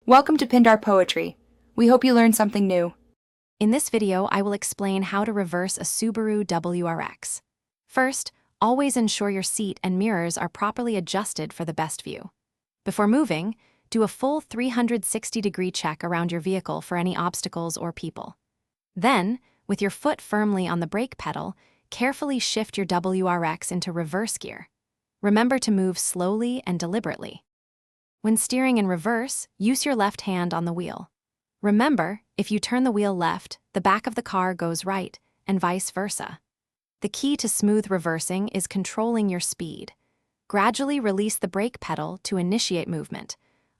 Welcome to Pindar Poetry. We hope you learned something new. In this video, I will explain how to reverse a Subaru WRX. First, always ensure your seat and mirrors are properly adjusted for the best view. Before moving, do a full 360-degree check around your vehicle for any obstacles or people. Then, with your foot firmly on the brake pedal, carefully shift your WRX into reverse gear. Remember to move slowly and deliberately. When steering in reverse, use your left hand on the wheel. Remember, if you turn the wheel left, the back of the car goes right, and vice versa. The key to smooth reversing is controlling your speed. Gradually release the brake pedal to initiate movement.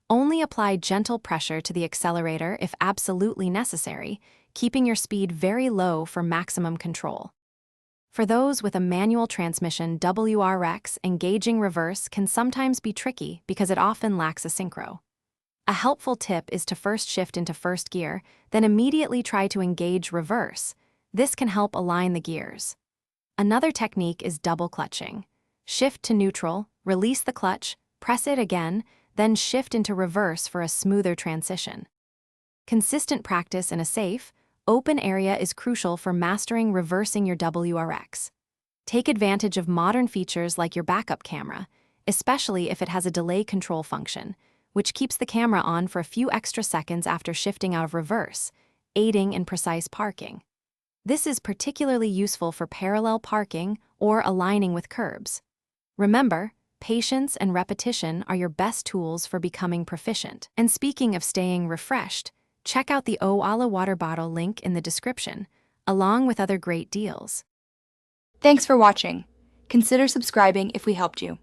Only apply gentle pressure to the accelerator if absolutely necessary, keeping your speed very low for maximum control. For those with a manual transmission WRX, engaging reverse can sometimes be tricky because it often lacks a synchro. A helpful tip is to first shift into first gear, then immediately try to engage reverse. This can help align the gears. Another technique is double clutching. Shift to neutral, release the clutch, press it again, then shift into reverse for a smoother transition. Consistent practice in a safe, open area is crucial for mastering reversing your WRX. Take advantage of modern features like your backup camera, especially if it has a delay control function, which keeps the camera on for a few extra seconds after shifting out of reverse, aiding in precise parking. This is particularly useful for parallel parking or aligning with curbs. Remember, patience and repetition are your best tools for becoming proficient. And speaking of staying refreshed, check out the Oala water bottle link in the description, along with other great deals. Thanks for watching. Consider subscribing if we helped you.